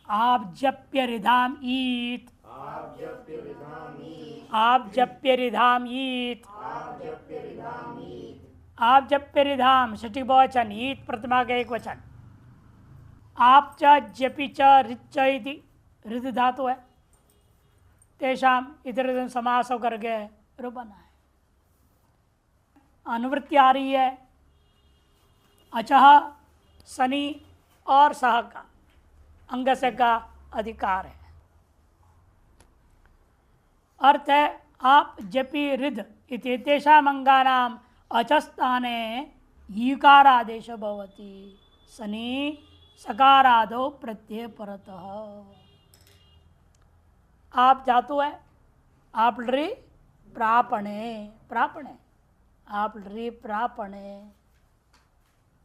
आप जप्य रिधाम ईत, आप जप्य रिधाम ईत, आप जप्य रिधाम षष्ठी बहुवचन, ईत प्रथमा का एक वचन। आप च जपि च रिच इति रिद धातु है, तेषाम इधर समास होकर के रूप बना है। अनुवृत्ति आ रही है अचह सनी और सह का अंग से का अधिकार है। अर्थ है आप जपि रिद इति तेषाम अंगानाम अचस्थाने ईकारादेश भवति सनी सकारादो प्रत्यय परतः। आप धातु है, आप लरी प्रापणे, प्रापणे आप लरी प्रापणे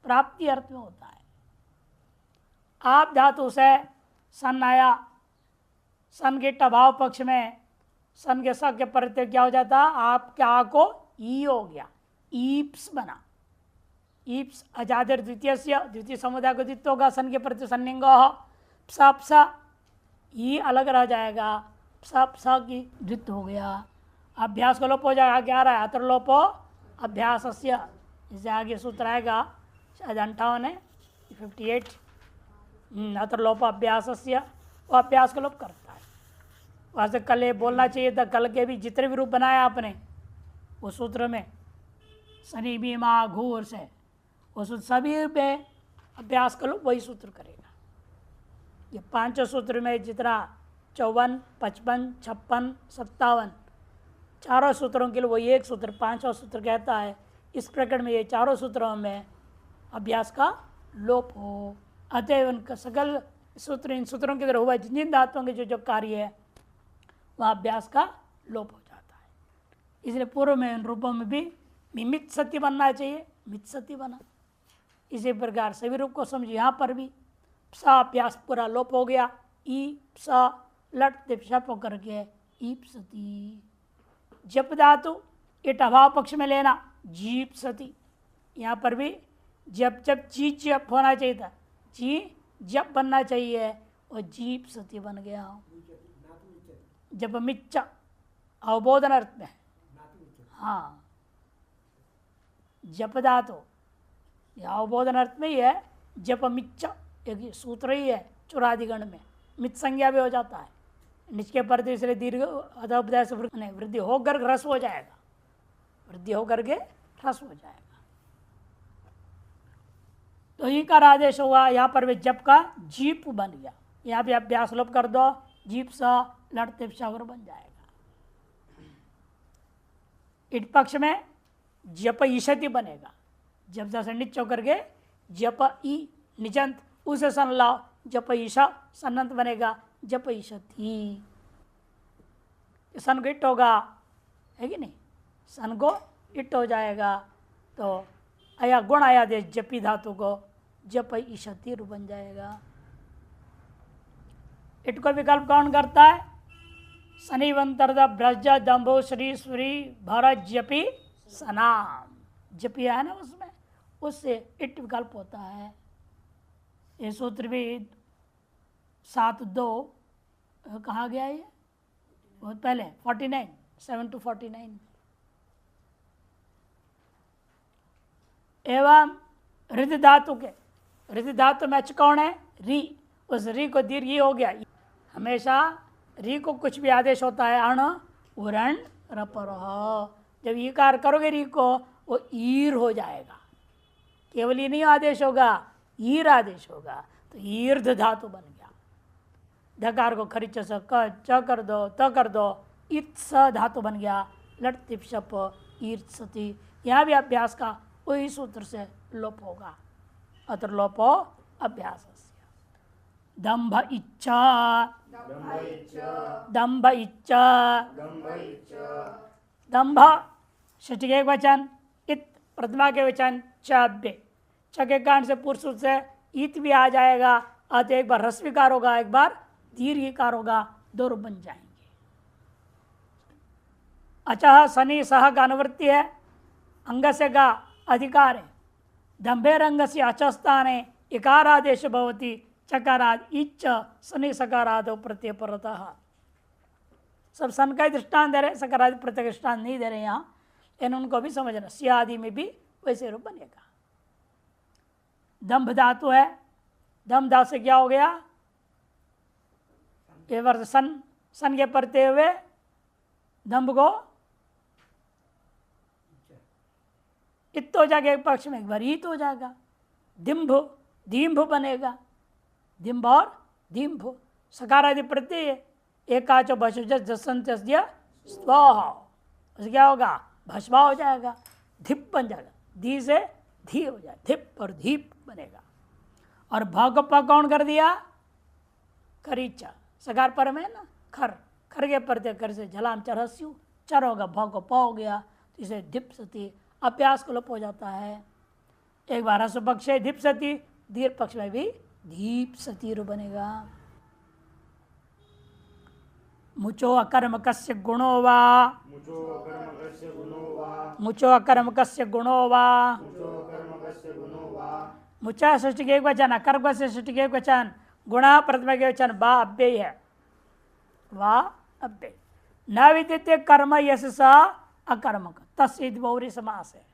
प्राप्ति अर्थ में होता है। आप धातु से सन आया, सन के टभाव पक्ष में सन के स के प्रत्यय क्या हो जाता, आप क्या को ई हो गया, ईप्स बना। ईप्स अजादिर द्वितीय से, द्वितीय समुदाय को द्वित्व होगा, सन के प्रत्यय सन्निंग प्सा प्सा, ई अलग रह जाएगा, प्सा प्सा की द्वित्व हो गया। अभ्यास को लोप हो जाएगा, क्या रहा है अतर लोपो अभ्यास। इससे आगे सूत्र आएगा शायद 58 है 58, अतर लोप अभ्यास, वो अभ्यास को लोप करता है। वहाँ से कल ये बोलना चाहिए था, कल के भी जितने भी रूप बनाया आपने उस सूत्र में सनी बीमा घूर से, उस सभी पे अभ्यास कर लो, वही सूत्र करेगा। ये पांचों सूत्र में जितना 54, 55, 56, 57 चारों सूत्रों के लिए वही एक सूत्र, पांचों सूत्र कहता है इस प्रकरण में ये चारों सूत्रों में अभ्यास का लोप हो। अतएव उनका सकल सूत्र इन सूत्रों के द्वारा हुआ जिन जिन धातुओं के जो जो कार्य है वह अभ्यास का लोप हो जाता है। इसलिए पूर्व में इन रूपों में भी मिमित सत्य बनना चाहिए, मित सत्य बना। इसी प्रकार सभी रूप को समझिए। यहाँ पर भी सा अभ्यास पूरा लोप हो गया, ई सा लट तिप्सप होकर के ईप सती। जप धातु इट अभाव पक्ष में लेना, जीप सती। यहाँ पर भी जब जब जी जप होना चाहिए था, जी जप बनना चाहिए और जीप सती बन गया। जब मिच्चा अवबोधन अर्थ में, हाँ जप धातु अवबोधन अर्थ में ही है। जप मिच्चा एक सूत्र ही है चुरादिगण में, मित संज्ञा भी हो जाता है। निचके पर तीसरे दीर्घ अधोपदय से वृद्धि होकर ह्रस्व हो जाएगा, वृद्धि होकर के ह्रस्व हो जाएगा। तो ही का आदेश हुआ, यहाँ पर भी जप का जीप बन गया। यहाँ भी अभ्यास लोप कर दो, जीप सा लड़ते शावर बन जाएगा। इट पक्ष में जप ईशति बनेगा, जब जैसे निच होकर के जप ई निजंत उसे सन लाओ, जप ईशा सन्नंत बनेगा, जप ईशति। सन को इट होगा, है कि नहीं, सन को इट हो जाएगा। तो आया गुण आया दे जपी धातु को, जप ईशति रूप बन जाएगा। इट को विकल्प कौन करता है, शनिवंतर ब्रज दम्भो श्री श्री भरत जपी सनाम, जपी है ना उसमें, उससे इट विकल्प होता है। ये सूत्र भी 7-2 कहाँ गया ये बहुत पहले 49 7 to 49। एवं रिद धातु के, रिद धातु में अच कौन है, री, उस री को दीर्घ ही हो गया। हमेशा री को कुछ भी आदेश होता है अण उरण रपर, जब ईकार करोगे री को वो ईर हो जाएगा, केवल ये नहीं आदेश होगा, ईर आदेश होगा। तो ईर्ध धातु बन गया। धकार को खरिच स क च कर दो, त कर दो, इत स धातु बन गया, लट तिप्सप ईर्थ सती। यहाँ भी अभ्यास का वही सूत्र से लोप होगा, अत्र लोपो अभ्यास। दंभ इच्छा, दंभ इच्छा, दंभ षष्ठी के एक वचन, इत प्रथमा के वचन, चव्य च के कारण से पुरुष से इत भी आ जाएगा। अतः एक बार ह्रस्वीकार होगा, एक बार दीर्घिकार होगा, दो रूप बन जाएंगे। अचह शनि सह का अनुवृत्ति है, अंग से का अधिकार है। दंभेर अंग से अचस्थाने इकारादेश भवति चकाराद इच्च सनी सकाराद प्रत्यय परतः। सब सन का ही दृष्टांत दे रहे, सकारादि प्रत्यय दृष्टांत नहीं दे रहे यहाँ, लेकिन उनको भी समझना। सी आदि में भी वैसे रूप बनेगा। दम्भ धातु है, दम धातु से क्या हो गया, ये वर्ष सन के परते हुए दम्भ को इत हो जाएगा, एक पक्ष में एक बार ईत हो जाएगा। दिम्भ दीम्भ बनेगा, दिम्भ और दीम्भ सकारादि प्रत्यय। एकाचो भस्म उसे क्या होगा, भस्मा हो जाएगा, धिप बन जाएगा, धी से धी हो जाएगा, धिप और धीप बनेगा। और भाव को प कौन कर दिया, खरीचा सकार पर में ना, खर खर के प्रत्यय कर से झलाम चरस्यु, चर होगा, भाव को प हो गया, तो इसे धिप सती अभ्यास को लोप हो जाता है। एक बार हस्व पक्ष है धिप सती, दीर्घ पक्ष में भी धीप सती रूप बनेगा। मुचो अकर्मकस्य गुणो वा, मुचो अकर्मकस्य गुणो वा, मुचा सृष्टि के एक वचन, अकर्म से सृष्टि के एक वचन, गुणा प्रथम के वचन, बा अव्यय है, वा अव्यय। न विद्यते कर्म यश स अकर्मक तस्द बहुरी समास है।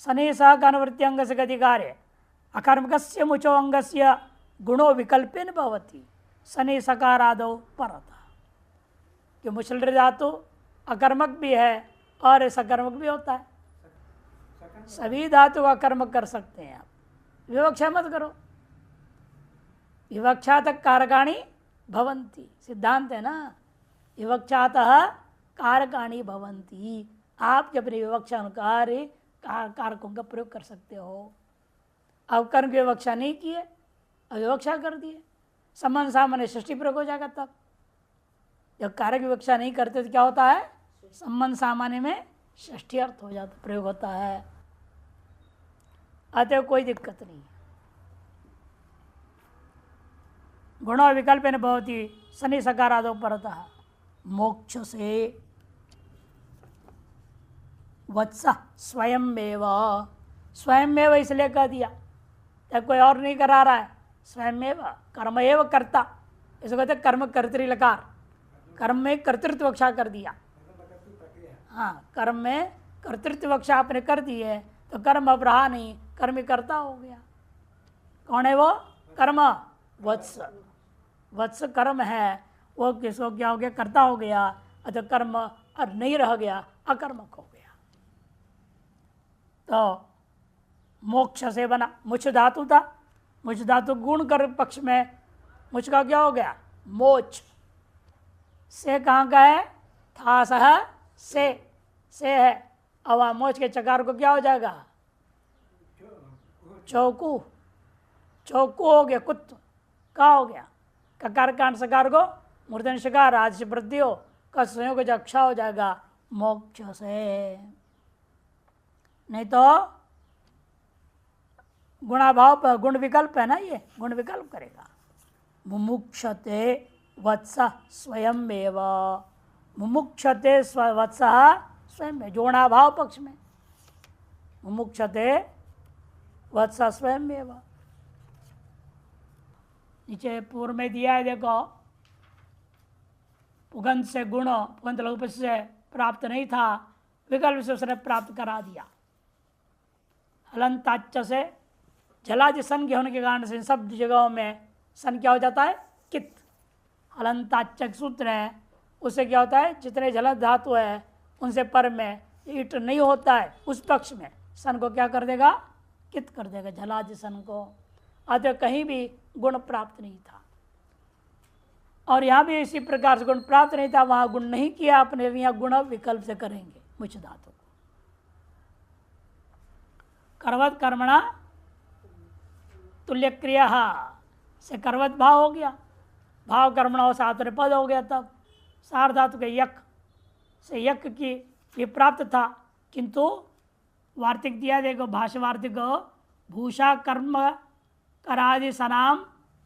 शनि सह अनुवृत्ति अंग से अधिकार्य अकर्मकस्य मुचो अंगस्य गुणो विकल्पेन भवति शनि सकारादो परतः। कि मुचल धातु अकर्मक भी है और सकर्मक भी होता है। सभी धातु का कर्मक कर सकते हैं आप, विवक्षा मत करो। विवक्षातः कारकाणी भवन्ति, सिद्धांत है ना, विवक्षातः कारकाणी भवन्ति। आप जब विवक्षा अनुसार कारकों का प्रयोग कर सकते हो। अब कर्म की विवक्षा नहीं किए, अविवक्षा कर दिए, संबंध सामान्य सृष्टि प्रयोग हो जाएगा। तब जब कारक विवक्षा नहीं करते तो क्या होता है, संबंध सामान्य में षष्ठी अर्थ हो जाता, प्रयोग होता है। अतः कोई दिक्कत नहीं। गुणो विकल्प न भवति शनि सकारादो परतः। मोक्ष से वत्स स्वयंमेव, स्वयंमेव इसलिए कह दिया, तब कोई और नहीं करा रहा है, स्वयंमेव कर्म एव कर्ता, इसको कहते कर्म कर्तृलकार। कर्म में कर्तृत्व वक्षा कर दिया। हाँ, कर्म में कर्तृत्व वक्षा आपने कर दी है तो कर्म अब रहा नहीं, कर्म कर्ता हो गया। कौन है वो, कर्म वत्स, वत्स कर्म है, वो किसको क्या हो गया, कर्ता हो गया। अतः कर्म और नहीं रह गया, अकर्मक हो गया। तो मोक्ष से बना, मुच धातु था, मुच धातु गुण कर पक्ष में, मुच का क्या हो गया, मोच। से कहाँ का है, था सह से है। अब मोच के चकार को क्या हो जाएगा, चौकू, चौकू हो गया, कुत्त का हो गया। ककार कांड सकार को मूर्धन शकार आदि वृद्धि हो, का संयोग जो अक्षा हो जाएगा मोक्ष से। नहीं तो गुणाभाव पर गुण विकल्प है ना, ये गुण विकल्प करेगा। मुमुक्षते वत्स स्वयंमेव, मुमुक्षते वत्स स्वयं, जोणाभाव पक्ष में मुमुक्षते वत्स स्वयंमेव। नीचे पूर्व में दिया है, देखो, पुगंत से गुण, पुगंत लघु से प्राप्त नहीं था, विकल्प से उसने प्राप्त करा दिया। हलंताच से जलादि सन के होने के कारण से सब जगहों में सन क्या हो जाता है, कित। हलंताचक सूत्र है, उससे क्या होता है, जितने जल धातु है उनसे पर में ईट नहीं होता है, उस पक्ष में सन को क्या कर देगा, कित कर देगा, जलादि सन को। अतः कहीं भी गुण प्राप्त नहीं था, और यहाँ भी इसी प्रकार से गुण प्राप्त नहीं था, वहाँ गुण नहीं किया आपने, यहाँ गुण विकल्प से करेंगे मुच धातु को। करवत कर्मणा तुल्य क्रिया से करवत भाव हो गया, भाव कर्मणा हो सातवें पद हो गया। तब सार धातु के यक से यक की ये प्राप्त था, किंतु वार्तिक दिया, देखो भाष्य वार्तिक, भूषा कर्म करादि सनाम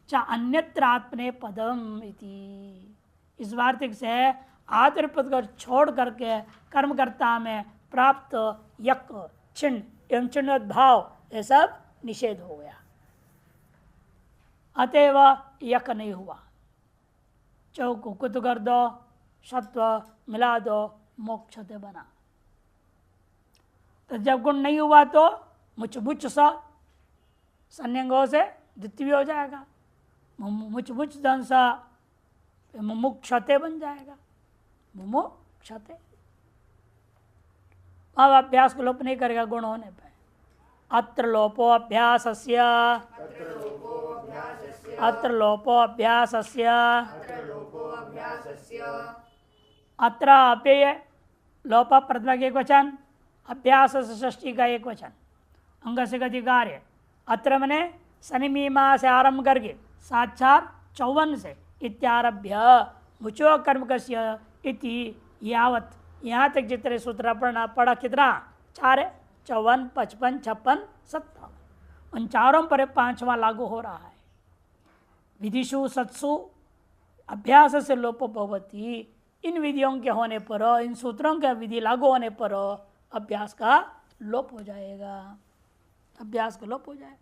च अन्यत्र आत्मने पदम इति। इस वार्तिक से आदर पद को छोड़ करके कर्मकर्ता में प्राप्त यक छिन्न एवं चिन्ह भाव ये सब निषेध हो गया। अतएव यक नहीं हुआ। चौ को कुत कर दो, सत्व मिला दो, मोक्षते बना। तो जब गुण नहीं हुआ तो मुच मुच सा संयंगों से द्वितीय हो जाएगा, मुच मुच धन सा मुमुक्षते बन जाएगा, मुमुक्षते। अब अभ्यास को लोप नहीं करेगा गुण होने पर। अत्र लोपो अभ्यासस्य, अत्र लोपो अभ्यासस्य, अत्र अपेय लोप प्रथमा के एक वचन, अभ्यास षष्ठी का एक वचन, अंग से अधिकार। अत्र मने सनिमीमा से आरंभ करके साक्षात 54 से इत्यारभ्य मुचो कर्मकस्य इति यावत, यहाँ तक जितने सूत्र पढ़ा कितना 4 है, 54, 55, 56, 57, उन चारों पर 5वां लागू हो रहा है। विधिषु सत्सु अभ्यास से लोप भवति, इन विधियों के होने पर, इन सूत्रों का विधि लागू होने पर अभ्यास का लोप हो जाएगा, अभ्यास का लोप हो जाएगा।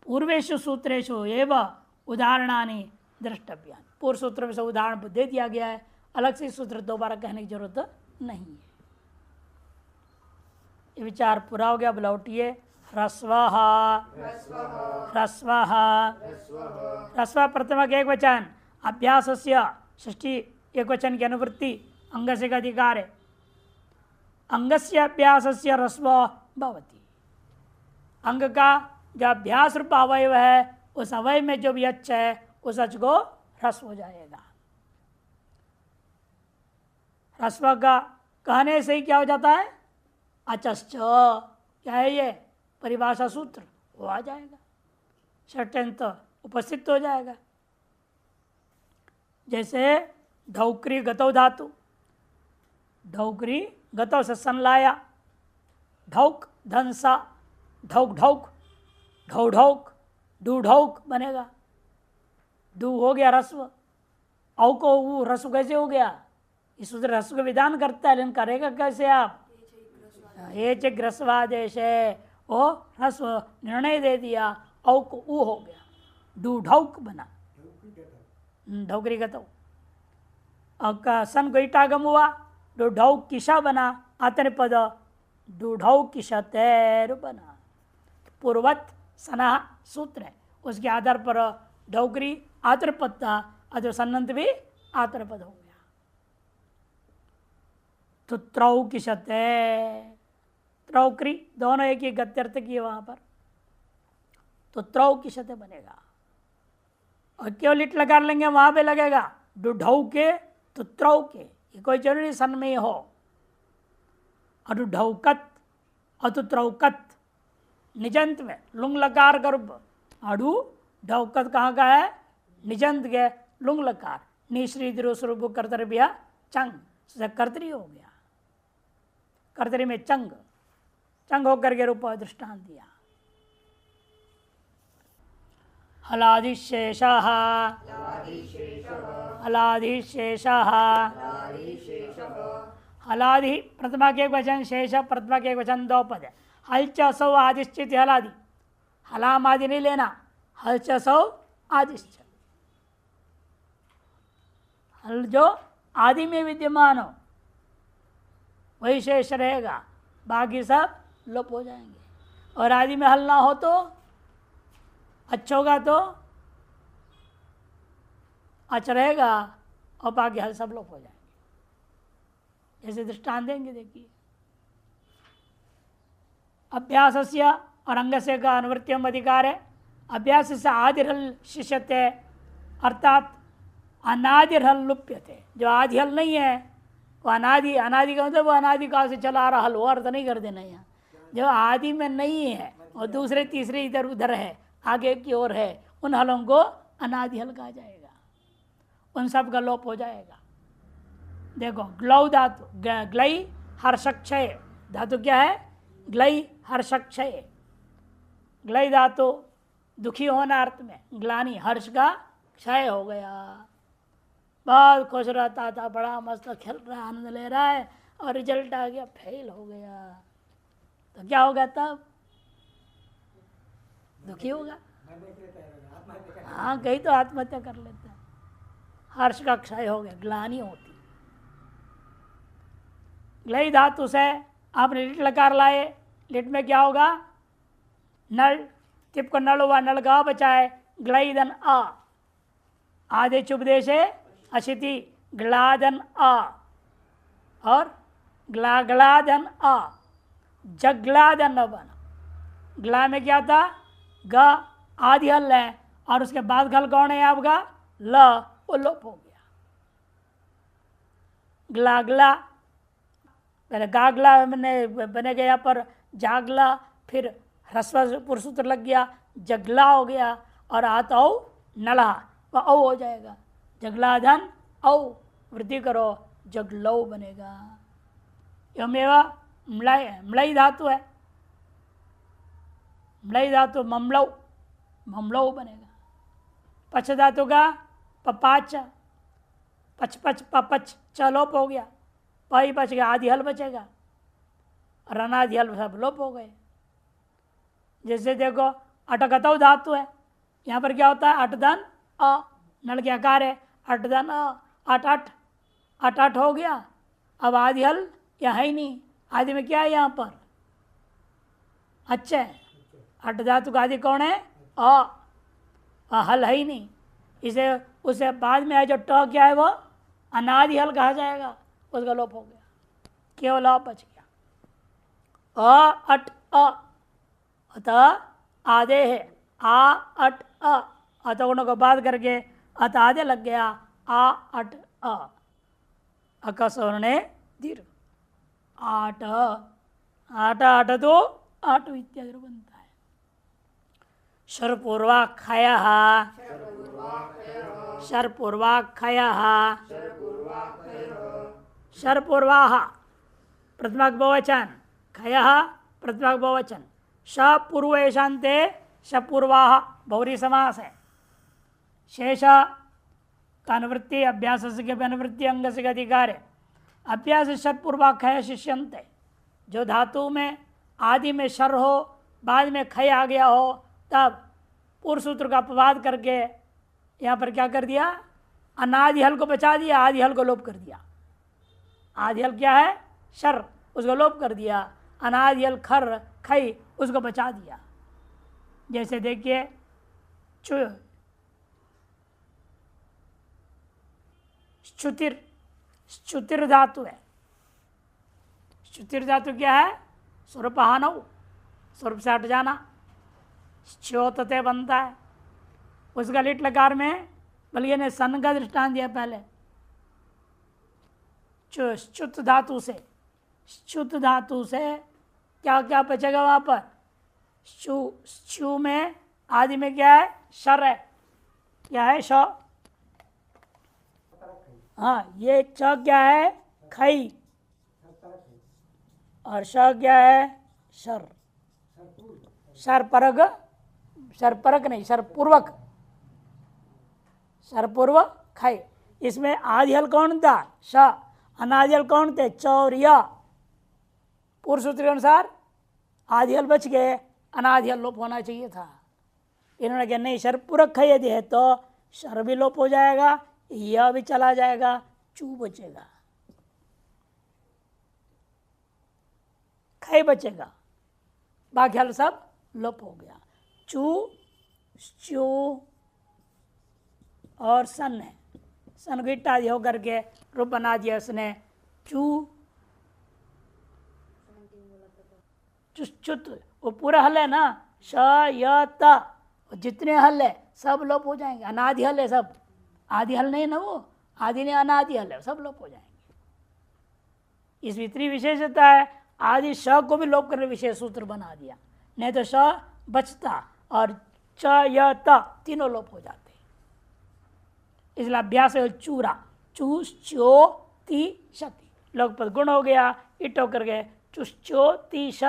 पूर्वेषु सूत्रेषु एवं उदाहरणानि द्रष्टव्यानि, पूर्व सूत्र में से उदाहरण दे दिया गया है, अलग से सूत्र दोबारा कहने की जरूरत नहीं है। ये विचार पूरा हो गया। लौटिए। ह्रस्वः, ह्रस्वः, ह्रस्व प्रथम के एक वचन, अभ्यासस्य षष्ठी एक वचन की अनुवृत्ति, अंग से अधिकार है। अंगस्य अभ्यासस्य ह्रस्व भवति, अंग का जो अभ्यास रूप अवयव है उस अवयव में जो भी अच है उस अच को ह्रस्व हो जाएगा। ह्रस्व का कहने से ही क्या हो जाता है, अचश्च, क्या है ये परिभाषा सूत्र, वो आ जाएगा, षष्ट्यंत उपस्थित हो जाएगा। जैसे ढौक्री गतौ धातु, ढौक्री गतौ से सन लाया, ढौक धनसा, ढौक ढौक, ढौ ढौक, डू ढौक बनेगा, डू हो गया ह्रस्व। औ को ऊ ह्रस्व कैसे हो गया, इस सूत्र ह्रस्व का विधान करता है, लेकिन करेगा कैसे आप, ये च ग्रस्वादेश है, वो ह्रस्व निर्णय दे दिया, औ को ऊ हो गया, डू ढौक बना, ढौकरी गतौ। और सन को ईटागम हुआ, डू ढौक किशा बना, आतन पद डू ढौक किशतैर बना। पूर्वत सना सूत्र है, उसके आधार पर ढौकरी आतर पद था, अतः सन्नंत भी आतर पद हो गया। तो त्रौ किशते, त्रौक्री दोनों एक ही गत्यर्थ की वहां पर, तो त्रौ किशते बनेगा। और केवल इट लगा लेंगे वहां पे लगेगा, डुढौ के तो त्रौ के, ये कोई जरूरी सन में हो। अडुढौकत, अतुत्रौकत, निजंत में लुंग लकार गर्भ, अडु ढौकत कहाँ का है, निजंत के लुंग लकार, निश्री स्वरूप कर्तव्य चंग, कर्तरी हो गया, कर्तरी में चंग, चंग होकर के रूप दृष्टांत दिया। हलादिशेषः, हलादिशेषः, हलादि प्रथमा के एक वचन, शेष प्रथमा के एक वचन, दो पद है। हल च सौ आदिश्चित हलादि, हलाम आदि नहीं लेना, हल च सौ आदिश्च, हल जो आदि में विद्यमान हो वही शेष रहेगा, बाकी सब लोप हो जाएंगे। और आदि में हल ना हो तो, अच्छा होगा तो अच रहेगा और बाकी हल सब लोप हो जाएंगे। जैसे दृष्टांत देंगे, देखिए अभ्यासस्य और अंगस्य का अनुवृत्तियम अधिकार है। अभ्यास से आदिहल शिष्यते, अर्थात अनादिहल लुप्यते, जो आदि हल नहीं है वो अनादि, अनादि का मतलब वो अनादि काल से चला आ रहा हल, वो अर्थ नहीं कर देना यहाँ। जो आदि में नहीं है और दूसरे तीसरे इधर उधर है, आगे की ओर है, उन हलों को अनादि हल कहा जाएगा, उन सब का लोप हो जाएगा। देखो ग्लौ धातु, ग्लई हर्षक्षय धातु क्या है, ग्लई हर्षक्षय, ग्लई धातु दुखी होना अर्थ में, ग्लानी हर्ष का क्षय हो गया, बहुत खुश रहता था, बड़ा मस्त खेल रहा है, आनंद ले रहा है, और रिजल्ट आ गया फेल हो गया, तो क्या होगा तब, दुखी होगा। हाँ, कहीं तो आत्महत्या कर लेता है। हर्ष का क्षय हो गया, ग्लानि होती। ग्लई धातु से आपने लिट लकार लाए, लिट में क्या होगा? नल, तिप को नल हुआ, नल गा बचा है, ग्लई धन आ, आधे चुपदे से अशिति, ग्लाधन आ, और ग्लाधन आ, जगलाधन बना। ग्ला में क्या था? ग आदि हल है, और उसके बाद गल कौन है आपका? ल, वो लोप हो गया। ग्लागला, पहले गागला बने गया पर जागला, फिर ह्रस्व पुरुषसूत्र लग गया, जगला हो गया, और आत औ नला, वह औ हो जाएगा। जगलाधन औ, वृद्धि करो, जगलौ बनेगा। यमेवा मलई धातु है, मलई धातु ममलौ, ममलौ बनेगा। पच धातु का पपाच, पच पच पपच, चलोप हो गया, पई बच गया, आदि हल बचेगा, रनादि हल सब लोप हो गए। जैसे देखो अटकतौ धातु है, यहाँ पर क्या होता है? अटधन अ, नल के आकार है, अटधन अ, अट अट, अट अट हो गया। अब आदि हल या है ही नहीं, आदि में क्या है यहाँ पर? अच्छा, अट धातु का आदि कौन है? अ, हल है ही नहीं, इसे उसे बाद में है जो ट क्या है वो अनादि हल कहा जाएगा, उसका लोप हो गया, केवल अ बच गया। अ अट अ, अतः आधे है, आ अट अ, अतः गुणों को बात करके अतः आधे लग गया, आ अट अ, अकस्वर ने दीर्घ, आट आट आट तो आटो इत्यादि बनता है। शरपूर्वाक्षय, शरपूर्वाक्षय, शरपूर्वाह प्रथमा बहुवचन, खय प्रथमा बहुवचन, शपूर्व शांते शपूर्वाह बहुरी समास है। शेष का अनुवृत्ति अभ्यास से अनुवृत्ति अंग से अधिकार है। अभ्यास शतपूर्वाक्षय शिष्यंत, जो धातु में आदि में शर हो, बाद में खय आ गया हो, तब पूर्व सूत्र का अपवाद करके यहाँ पर क्या कर दिया? अनादि हल को बचा दिया, आदि हल को लोप कर दिया। आदि हल क्या है? शर, उसको लोप कर दिया। अनादि हल खर खई, उसको बचा दिया। जैसे देखिए श्रुतिर, श्रुतिर धातु है। श्रुतिर धातु क्या है? स्वरूप हानव, स्वरूप से हट जाना, च्योतते बनता है। उसका लिट लकार में बल्कि ने सन का दृष्टांत दिया पहले। च्युत धातु से, च्युत धातु से क्या क्या बचेगा वहां पर? शु में आदि में क्या है? शर है। क्या है? श। हाँ, ये च क्या है? खई, और श क्या है? शर। शरपरक, शरपरक नहीं, शरपूर्वक, शरपूर्वक खय। इसमें आदि हल कौन था? श। अनादि हल कौन थे? च और य। पूर्व सूत्र के अनुसार आदि हल बच गए, अनादि हल लोप होना चाहिए था। इन्होंने कहा नहीं, शरपूर्वक खय यदि है तो शर भी लोप हो जाएगा, यह भी चला जाएगा, चू बचेगा, खय बचेगा, बाकी हल सब लोप हो गया। चू, चू और सन है, सन को इट्टादि होकर के रूप बना दिया उसने, चू चुच्चुत। वो पूरा हल है ना, श य त, जितने हल है सब लोप हो जाएंगे। अनादि हल है सब, आदि हल नहीं ना, वो आदि नहीं अनादि हल है, सब लोप हो जाएंगे। इस भीतरी विशेषता है, आदि श को भी लोप करने विशेष सूत्र बना दिया, नहीं तो श बचता और च य त तीनों लोप हो जाते। इसलिए अभ्यास है चूरा, चुश्चो ती शति, लोकपद गुण हो गया, इट होकर के चुश्चो ती श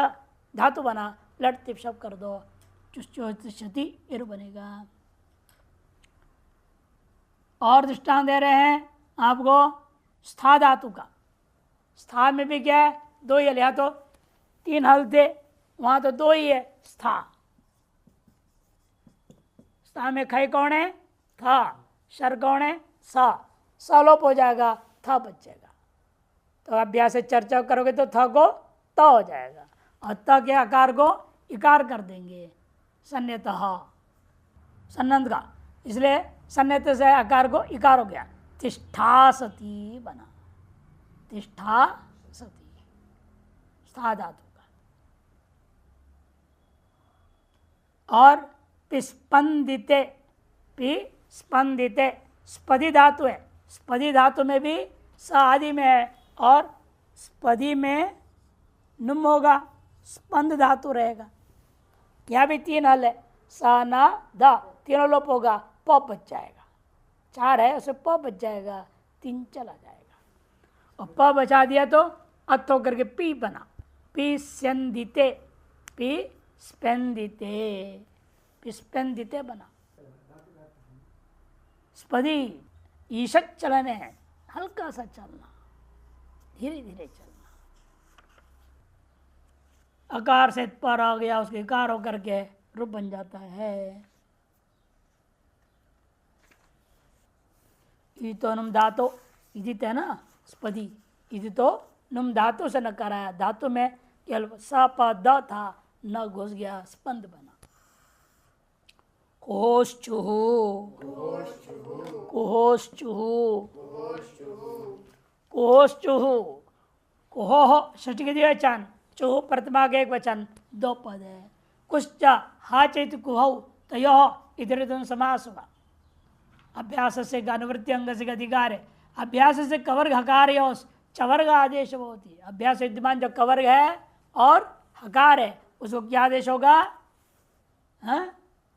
धातु बना, लट तिप शब कर दो, चुश्चो ती शति इर बनेगा। और दृष्टांत दे रहे हैं आपको स्था धातु का। स्था में भी क्या है? दो ही हल, यहाँ तो तीन हल थे, वहां तो दो ही है। स्था स्था में खय कौन है? था। शर कौन है? सा। सलोप हो जाएगा, था बच जाएगा। तो अभ्यास से चर्चा करोगे तो थ को त हो जाएगा और त के आकार को इकार कर देंगे, सन्नतः, सन्नंत का। इसलिए सन्नत से आकार को इकार हो गया, तिष्ठा सती बना। तिष्ठा सती, स्था धातु का। और पिस्पंदिते, पि स्पंदिते, स्पदी धातु है। स्पदी धातु में भी स आदि में है और स्पदी में नुम होगा, स्पंद धातु रहेगा। यह भी 3 हल है, सा ना दा, तीनों लोप होगा, प बच जाएगा। 4 है उसे प बच जाएगा, 3 चला जाएगा। और प बचा दिया तो अत होकर के पी बना, पी स्यंदिते, पी स्पेंदिते, पिस्पेंदिते बना। स्पदी ईशत चलन है, हल्का सा चलना, धीरे धीरे चलना। अकार से पर आ गया, उसके कार होकर के रूप बन जाता है। इति तो नुम धातु, इति है ना स्पदी, इति तो नुम धातु से न कराया, धातु में केवल स प द था, न घुस गया, स्पंद बना। कुहोश्चुहु, कुहोश्चुहु, कुहोश्चुहु, कुहोह षष्ठी के द्विवचन, चुहु प्रतिमा के एक वचन, 2 पद है। कुश्च हा चैत कुहौ तयो इधर उधर समास हुआ। अभ्यास से अनुवृत्ति अंग से अधिकार है। अभ्यास से कवर्ग हकार चवर्ग आदेश होती है। अभ्यास विद्यमान जो कवर्ग है और हकार है उसको क्या आदेश होगा?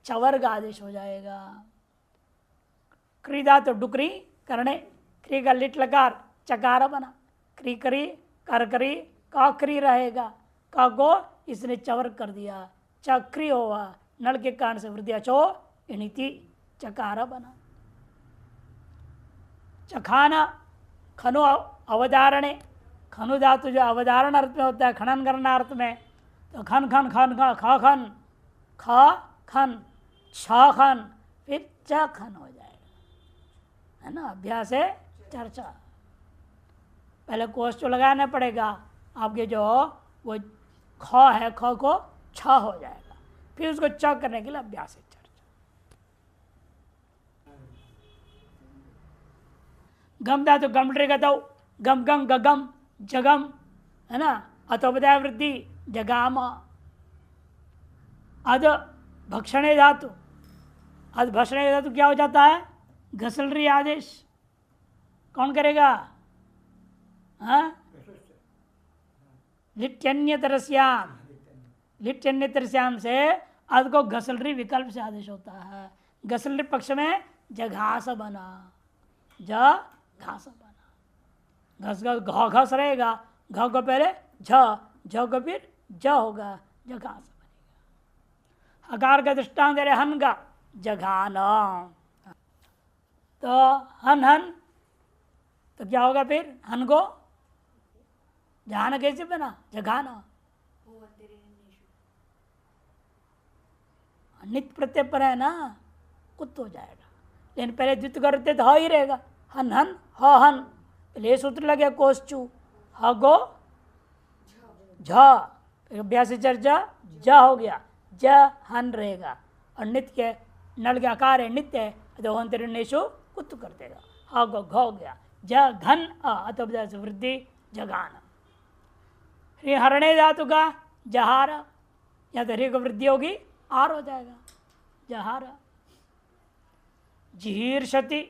चवर्ग आदेश हो जाएगा। क्रीदा तो डुकरी करने, क्री का लिट लकार चकार बना, क्री करी कर करी काकरी रहेगा, का को इसने चवर्ग कर दिया, चक्री हुआ, नल के कारण से वृद्धि चो इनिति चकार बना। चखाना खनु अवधारणे, खनु धातु जो अवधारण अर्थ में होता है, खनन करना अर्थ में, तो खन खन खन खन ख खन ख खन छ खन फिर च खन हो जाएगा, है ना। अभ्यास है चर्चा, पहले कोष तो लगाना पड़ेगा आपके, जो वो ख है ख को छ हो जाएगा, फिर उसको च करने के लिए अभ्यास है चर्चा। गम धातु गमटे गतौ, गम गम गगम जगम, है ना। अतोपदय वृद्धि जगाम। अद भक्षणे धातु, अद भक्षणे धातु क्या हो जाता है? घसलरी आदेश। कौन करेगा? लिट्यन्यतरस्याम, लिट्यन्यतरस्याम से अद को घसलरी विकल्प से आदेश होता है। घसलरी पक्ष में जघास बना, घास बना, घस घ घस रहेगा, घ को पहले झ को फिर ज होगा, जघास बनेगा। हकार का दृष्टांत दे रहे हन का, जघान, तो हन हन तो क्या होगा फिर? हन को जहान कैसे बना? जघान। नित प्रत्यय पर है ना, कुत्त हो जाएगा, लेकिन पहले द्वित करते तो ह ही रहेगा, हन हन ह हन, पहले सूत्र लगे कोश्चु, ह गो झ, अभ्यास चर्चा ज हो गया, ज हन रहेगा, और नित्य के नल के आकार है, नित्य है, तो हंतरिणेशु कुत्त कर देगा, ह गो घ हो गया, ज घन अतोपदय से वृद्धि जगान। हरणे धातु का जहार, या तो रे को वृद्धि होगी, आर हो जाएगा, जहार। जिहीर्षति,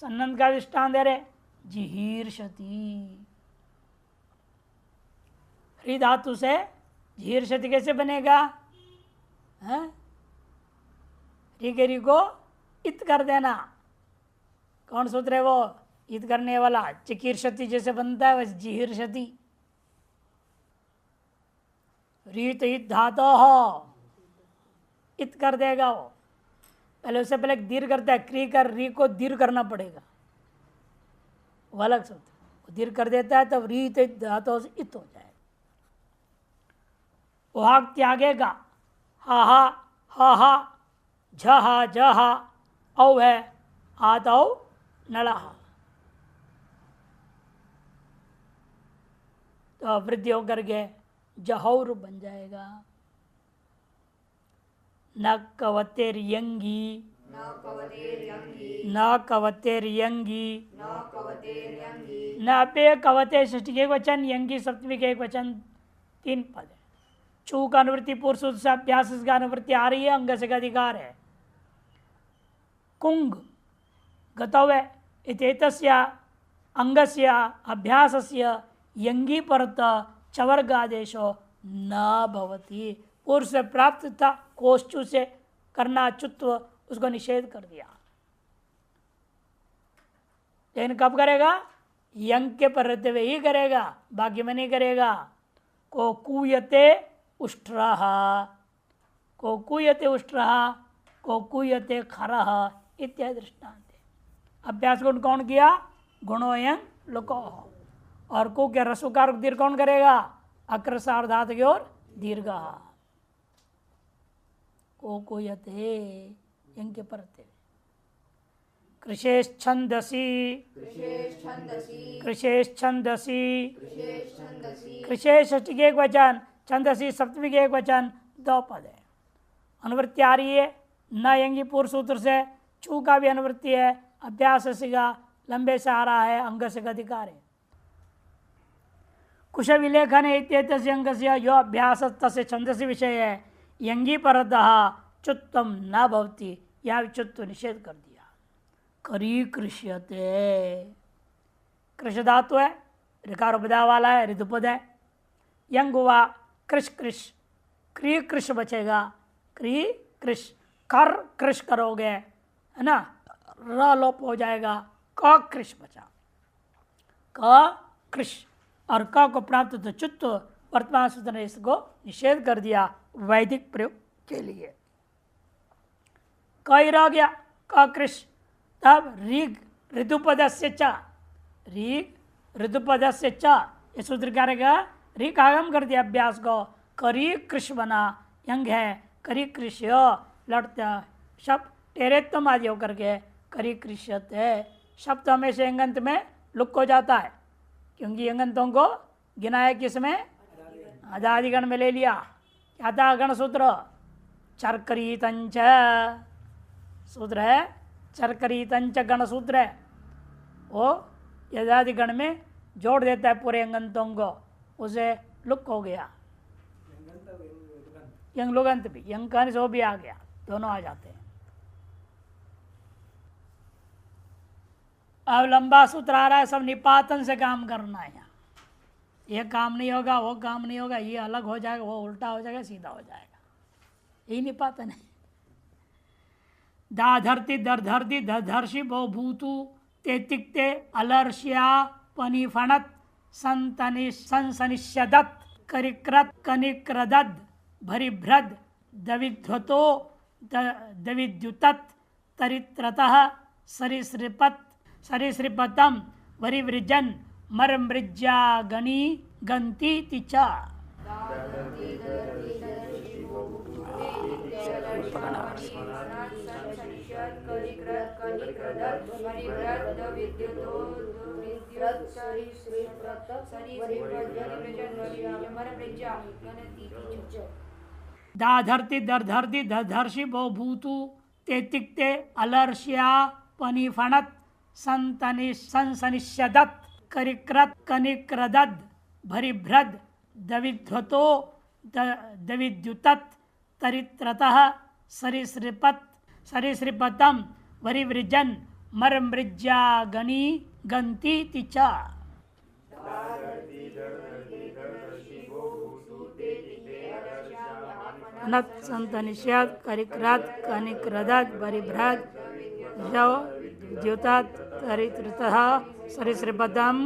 सन्नंद का दृष्टांत दे रहे, जिहीर्षति, ह्री धातु से जिहीर्षति कैसे बनेगा? री के री को इत कर देना। कौन सूत्र है वो? इत करने वाला। चिकीर्षति जैसे बनता है वैसे जिहीर्षति। रीत इत धातु हो, इत कर देगा वो, पहले उससे पहले दीर्घ करता है, क्री कर री को दीर्घ करना पड़ेगा, वो अलग सूत्र, दीर्घ कर देता है तब रीत इत धातु से इत हो जाएगा। वाक त्यागेगा, हा हा हा हा, झहा जहा औ है आदौ नलहा, तो वृद्धि होकर के जहौर बन जाएगा। न कवतेर्यंगी न कवतेर्यंगी न पे कवते षष्ठी के एक वचन, यंगी सप्तमी के एक वचन, 3 पद है। चू का अनुवृत्ति पूर्व सूत्र से अभ्यास का अनुवृत्ति आ रही है, अंग से का अधिकार है। कुंग गतव्य इतेतस्य अंगस्य अभ्यासस्य यंगी परत चवर्ग आदेशो न भवति। पूर्व से प्राप्त था कोष्ठु से करना चुत्व, उसको निषेध कर दिया। लेकिन कब करेगा? यंग के पर रहते हुए ही करेगा, बाकी में नहीं करेगा। को कूयते उष्ट्रः, को कूयते उष्ट्रः, को कूयते खरः इत्यादि दृष्टांत। अभ्यास गुण कौन किया? गुणोयं लुको। और को क्या रसुकार दीर्घ कौन करेगा? अक्र सार्धात की ओर दीर्घ। को कूयते यंग के परते। कृशेश्छंदसी कृशेश्छंदसी कृशेष षष्ठी के एक वचन, छंदसी सप्तमी के एक वचन, 2 पद है। अनुवृत्ति आ रही है न यंगी पूर्व सूत्र से, चू का भी अनुवृत्ति है, अभ्यास सिगा लंबे से आ रहा है, अंग से अधिकार है। कुश विलेखन इत्येतस्य अंगस्य यो अभ्यास तस्य छंदसी विषय है, यंगी परतः चुत्तम न भवति, यह चुत्व निषेध कर दिया। करी कृष्यते, कृष धातु है, ऋकार उपदा वाला है, ऋतुपद है। यंग हुआ कृष कृष, क्री कृष बचेगा, क्री कृष, कर कृष करोगे है ना, र लोप हो जाएगा, क कृष बचा, क कृष, और क को प्राप्त तो चुत्व वर्तमान सूत्र ने इसको निषेध कर दिया वैदिक प्रयोग के लिए। क ही रह गया, क कृष, तब ऋग ऋतुपदस्य च, ऋग ऋतुपदस्य च, ये सूत्र क्या रहेगा? ऋग आगम कर दिया अभ्यास को, करी कृष बना, यंग है करी कृष्य, लड़ता शब्द टेरेत्तम आदि होकर के करी कृष्यत है। शब्द हमेशा यंगंत में लुक हो जाता है, क्योंकि यंगंतों को गिनाया किसमें? अदादिगण में ले लिया। क्या था गण सूत्र? चरकरीतंच सूत्र है, चरकरीतंच गण सूत्र है। वो यदादिगण में जोड़ देता है पूरे यंगंतों को, उसे लुक हो गया। यंग लुगंत भी, यंग कहने से वो भी आ गया, दोनों आ जाते हैं। अब लंबा सूत्र आ रहा है, सब निपातन से काम करना है। ये काम नहीं होगा, वो काम नहीं होगा, ये अलग हो जाएगा, वो उल्टा हो जाएगा, सीधा हो जाएगा, यही निपातन है। दाधरती दरधरती दधर्षि बहुभूतु ते तिक्ते अलर्ष्या पनिफणत संसनिष्यदत करिक्रत कनिक्रदद भरिभ्रद दविध्वतो दविद्युतत तरित्रतः सरिसृपत सरिसृपतम वरिवृजन मरमृज्यागनी गंती तिचा। दाधरती दरधरती दधर्षि बहुभूतु ते तिक्ते अलर्ष्या पनिफणत संसनिष्यदत करिक्रत कनिक्रदद भरिभ्रद दविध्वतो दविद्युतत तरित्रतः सरिसृपत सरिसृपतम वरिवृजन मरमृज्यागनी गंती तिचा। नत संतनिष्यद करिक्रत कनिक्रदद भरिभ्रद द्युतत तरित्रतः सरिसृपतम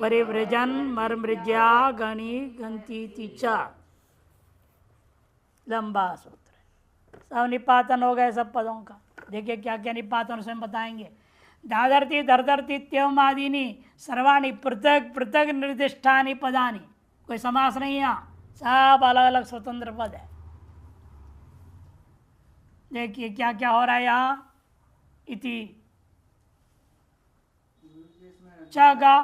वरिवृजन मरमृज्यागनी गंती तिचा। लंबा सूत्र, सब निपातन हो गए सब पदों का। देखिए क्या क्या निपातन स्वयं बताएंगे। दादरती दरदरती इत्येवम् आदीनि सर्वाणि पृथक पृथक निर्दिष्टानि पदानि, कोई समास नहीं है, सब अलग अलग स्वतंत्र पद है। देखिए क्या क्या हो रहा है यहाँ। इति चगा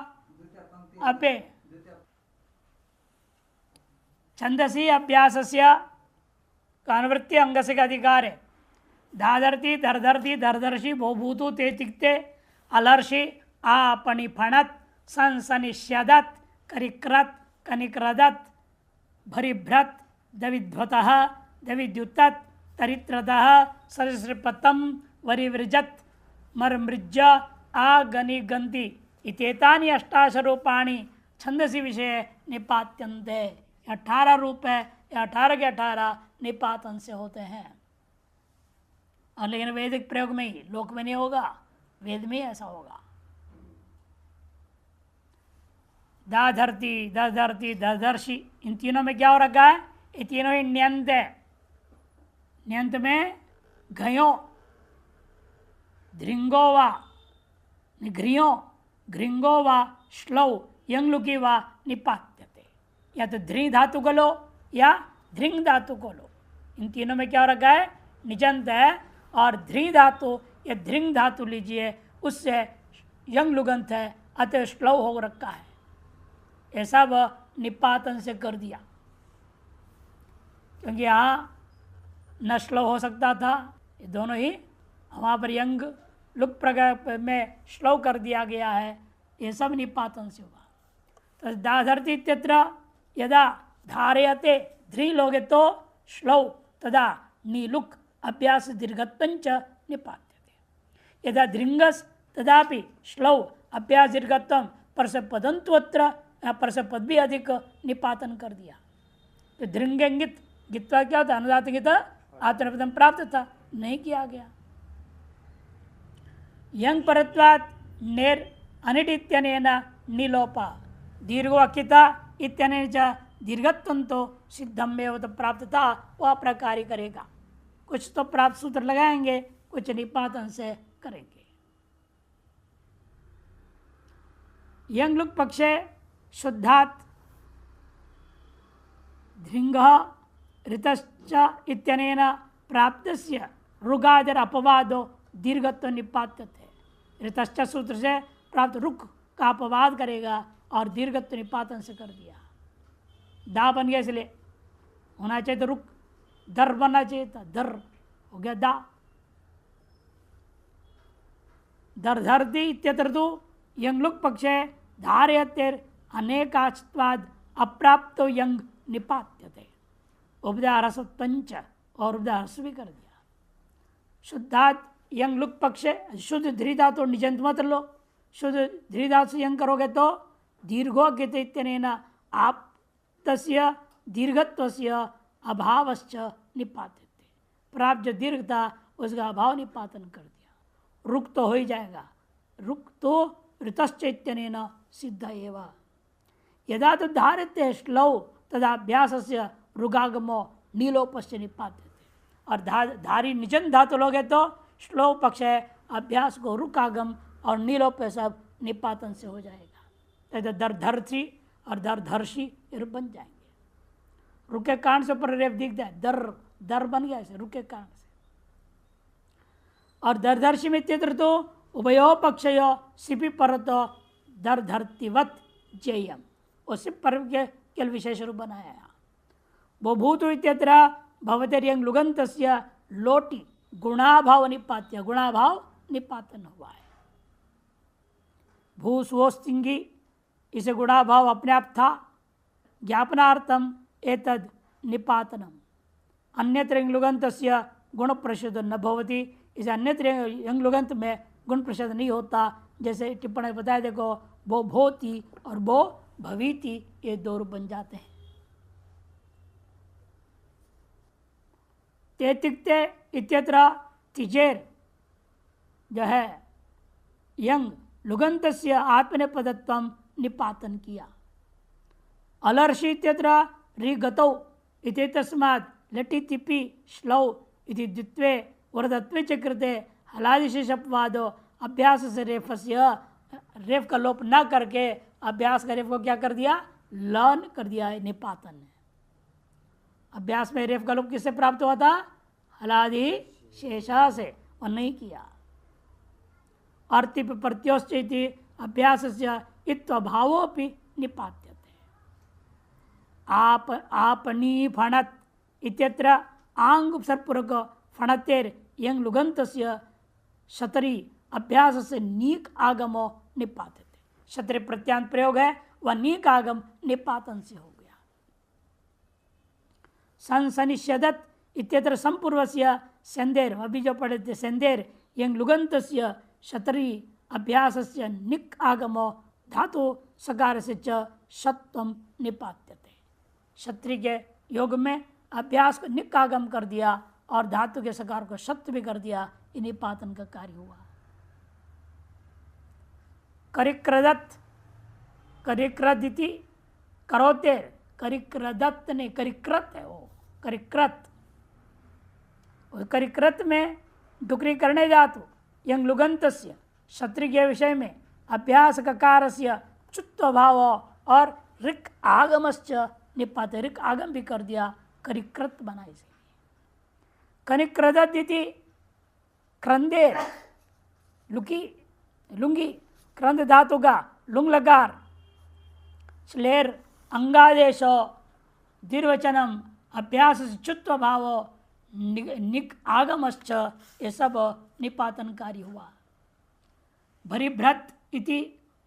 अबे छंदसी अभ्यासस्य अनुवृत्ति अंगस्य का अधिकार है। धाधरती धरधरती धरधर्षि भूभूतु ते तिक्ते अलर्षि आपणि फणत संसनिष्यदत करिक्रत कनिक्रदत भरिभ्रत दविध्वतः दविद्युतत तरित्रतः सरिसृपतम वरिवृजत मरमृज आगनिगंति इतेतानि अष्टादशरूपाणि छंदसी विषय निपात्यन्ते। 18 रूप है, 18 के 18 निपातन से होते हैं। और लेकिन वैदिक प्रयोग में ही, लोक में नहीं होगा, वेद में ही ऐसा होगा। दाधरती दधरती दधर्षि, इन तीनों में क्या हो रखा है? ये तीनों ही न्यंत है। न्यंत में घयो धृंगो वा घ्रियो घृंगो वा श्लौ यंगलुकी वा निपात्यते। या तो ध्री धातु को लो या धृंग धातु को लो। इन तीनों में क्या हो रखा है? निजंत है। और ध्री धातु या धृंग धातु लीजिए, उससे यंग लुगंत है, अतः श्लव हो रखा है। ऐसा वह निपातन से कर दिया, क्योंकि यहाँ न श्लव हो सकता था। ये दोनों ही वहाँ पर यंग लुक प्रकार में श्लव कर दिया गया है। ये सब निपातन से हुआ। तो दाधरती इत्यत्र यदा धारयते ध्री लोगे तो श्लव तदा नीलुक अभ्यास दीर्घत्वंच निपात्यते। यदा धृंगस तदापि श्लव अभ्यास दीर्घत्वम परसपदंतुअत्र, परसपद भी अधिक निपातन कर दिया। तो धृंगित गित्वा क्या होता? अनुदात गित आत्मपदम प्राप्त था, नहीं किया गया। यंग परत्वात् नेर अनिट इत्यनेन नीलोपा दीर्घो अकिता इत्यनेन च दीर्घत्वं तो सिद्धमेव तो प्राप्त था, वह प्रकार करेगा। कुछ तो प्राप्त सूत्र लगाएंगे, कुछ निपातन से करेंगे। यंग लुक पक्षे शुद्धात् धृंग ऋतश्च इत्यनेन प्राप्तस्य रुगादर अपवादो दीर्घत्व निपात्यते। ऋतश्च सूत्र से प्राप्त रुक का अपवाद करेगा और दीर्घत्व निपातन से कर दिया। दा बन गया, इसलिए होना चाहिए तो रुक, दर बनना चाहिए था, दर हो गया दा। दर धरती इत्यत्र तो यंग लुक पक्षे धारयतेर अनेकाच्वाद अप्राप्तो यंग निपात्यते। उपदा रस पंच और उपदा रस भी कर दिया। शुद्धात यंग लुक पक्षे शुद्ध धृदा तो निजंत मत लो, शुद्ध धृदा से यंग करोगे तो दीर्घो गित इत्यनेन आप तस्य दीर्घत्वस्य अभावश्च निपात्यते। प्राप्त जो दीर्घ था उसका अभाव निपातन कर दिया। रुक तो हो ही जाएगा, रुक तो ऋतश्च इत्यनेन सिद्ध एव। यदा तो धारते श्लव तदा अभ्यासस्य रुगागमो नीलोपस्य निपात्यते। और धारी निजन धातु लोगे तो श्लोक पक्ष है, अभ्यास को रुकागम और नीलोप सब निपातन से हो जाएगा। तो दर धरसी और दर धर्षी ये रूप बन जाएंगे। रुके कारण से ऊपर रेप दिखता है, दर दर बन गया ऐसे रुके कारण से। और दरधर्षि में चित्र तो उभयो पक्षयो सिपि परतो दर धरतीवत जयम, और सिप पर के विशेष रूप बनाया है। बहुभूतु इत्यत्र भवतेर्यंग लुगंतस्य लोटी गुणाभाव निपात्य, गुणाभाव निपातन हुआ है। भूस्वोस्तिंगी, इसे गुणाभाव अपने आप था। ज्ञापनार्थम एतद निपातनम। अन्यत्र यंगलुगंतस्य गुण प्रसिद्ध न भवति, इसे अन्यत्र यंगलुगंत में गुण प्रसिद्ध नहीं होता। जैसे टिप्पणी बताया, देखो वो भोति और वो भवीति, ये दो रूप बन जाते हैं। तेतिक्ते इत्यत्र तिजेर जो है यंग लुगंतस्य आत्मनेपदत्वम निपातन किया। अलर्षि इत्यत्र रिगतौ इति तस्मात् लटि तिपि श्लौ इति द्वित्वे वरदत्वे च कृते हलादिशेषपवादो अभ्यास से रेफस्य, रेफ का लोप न करके अभ्यास का रेफ को क्या कर दिया? लन कर दिया है, निपातन है। अभ्यास में रेफ का लोप किससे प्राप्त हुआ था? हलादि शेषा से और नहीं किया। अर्तिप प्रत्योश्चेति अभ्यास से इत्वभावोपि निपात्यते। आपनी फणत इत्यत्र आंग उपसर्गपूर्वक फणतेर यंग लुगंतस्य शतरी अभ्यास से नीक आगमो निपात्यते। शतरी प्रत्यांत प्रयोग है, वह नीक आगम निपातन से हो गया। संसनिष्यदत इत्यत्र संपूर्वस्य संदेर, अभी जो पढ़े थे संदेर यंग लुगंतस्य शतरी अभ्यासस्य निक आगमो धातु सकार से च शत्वम निपात्यते। क्षत्रिय के योग में अभ्यास को निक आगम कर दिया और धातु के सकार को शत्व भी कर दिया, ये निपातन का कार्य हुआ। करिक्रदत्त, करिक्रदिति करोते, करिक्रदत्त ने करिक्रत है वो, करिक्रत। करिक्रत में डुकरी करने धातु यंग लुगंतस्य क्षत्रिय के विषय में अभ्यास ककारस्य चुत्व भाव और ऋक आगमश्च निपाते, ऋक आगम भी कर दिया, करिकृत बना इसे। कनिक्रददिति क्रंदेर, लुकी लुंगी, क्रंद धातु का लुंग लकार, श्लेर अंगादेश दीर्घवचनम अभ्यास चुत्व भाव निक आगमश्च, ये सब निपातनकारी हुआ। भरिभ्रत इति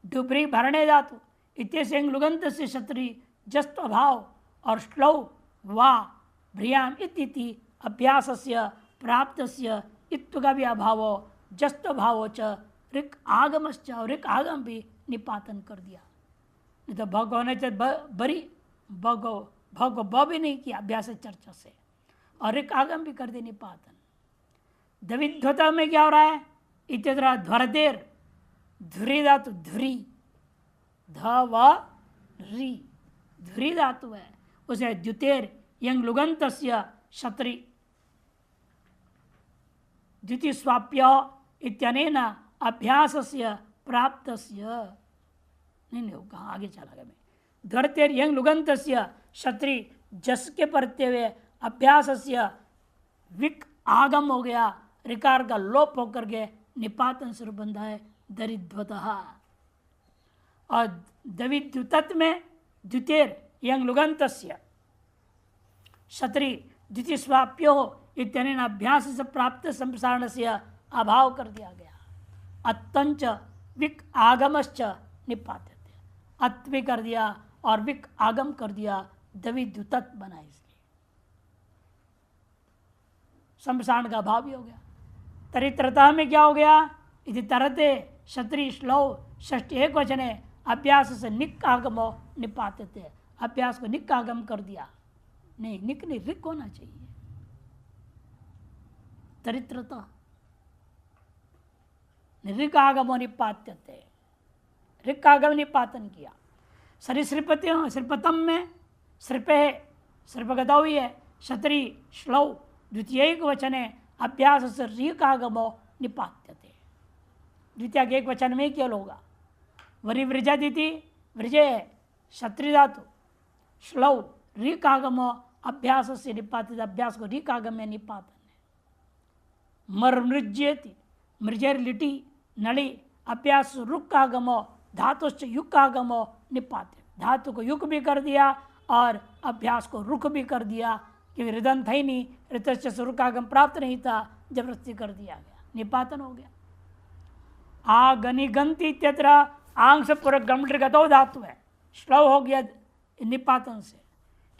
डुबरी भरणे धातु इत्यस्य लुगंत से क्षत्रि जस्त्व भाव और श्लौ वा भ्रियाम इति अभ्यासस्य प्राप्तस्य इत्व का भी अभाव जस्त्व भाव च ऋक आगमश्च, और ऋक आगम भी निपातन कर दिया। नहीं तो भग होने से बरी भगो भग ब भी नहीं किया अभ्यास चर्चा से, और ऋक आगम भी कर दे निपातन। द्विध्वता में क्या हो रहा है? इत्यत्र ध्वरदेर, ध्वरी धातु ध्वरी, ध व री, ध्वरी धातु है, उसे द्युतेर यंग लुगंतस्य क्षत्रि द्युति स्वाप्य इत्यनेन अभ्यासस्य प्राप्तस्य, नहीं कहाँ आगे चला गया मैं। ध्वरतेर यंग लुगंतस्य क्षत्रि जस के परते हुए अभ्यासस्य विक आगम हो गया, रिकार का लोप होकर के निपातन स्वरूप बंधा है दरिद्वतः। और द्विद्युतत् में द्वितीय यंग लुगंतस्य क्षत्रि द्वितीय स्वाप्यो इत्यनेन अभ्यास से प्राप्त संप्रसारण से अभाव कर दिया गया। अत्यंच विक आगमश्च निपात्यते, अत भी कर दिया और विक आगम कर दिया, द्विद्युतत् बना, इसलिए संप्रसारण का अभाव भी हो गया। तरित्रता में क्या हो गया? इति तरते क्षत्रि श्लौ षष्ठी एक वचने अभ्यास से निक आगमो निपात्यते, अभ्यास को निक आगम कर दिया। नहीं, निक नहीं, ऋक होना चाहिए। तरित्रता ऋक आगमो निपात्यते, ऋक आगम निपातन किया। सरिसृपति श्रीपतम में श्रीपे श्रीपगता हुई है, क्षत्रि श्लौ द्वितीय वचने अभ्यास से ऋक आगमो निपात्यते, द्वितीय के एक वचन में केवल होगा। वरी वृजदिति वृजय क्षत्रि धातु श्लौ ऋक आगमो अभ्यास से निपातित, अभ्यास को ऋक आगम में निपातन है। मर मृज्यति मृजर लिटी नली अभ्यास रुक आगमो धातुश्च युक आगमो निपातित, धातु को युक भी कर दिया और अभ्यास को रुक भी कर दिया, क्योंकि हृदय था ही नहीं, ऋतश्च से रुक आगम प्राप्त नहीं था, जबरदस्ती कर दिया गया, निपातन हो गया। आगनिगंति इत्यत्र आंग से पूरा गमगतो धातु है, श्लव हो गया निपातन से,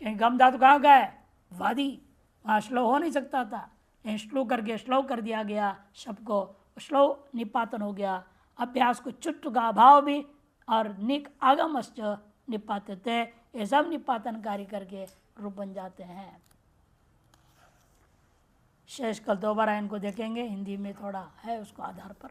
क्योंकि गम धातु कहाँ का है? वादी, वहाँ श्लव हो नहीं सकता था, लेकिन श्लो करके श्लव कर दिया गया, शब्द को श्लव निपातन हो गया। अभ्यास को चुट्ट का अभाव भी और निक आगमश्च निपात्यते, ये सब निपातन कार्य करके रूप बन जाते हैं। शेष कल दोबारा इनको देखेंगे, हिंदी में थोड़ा है उसको आधार पर।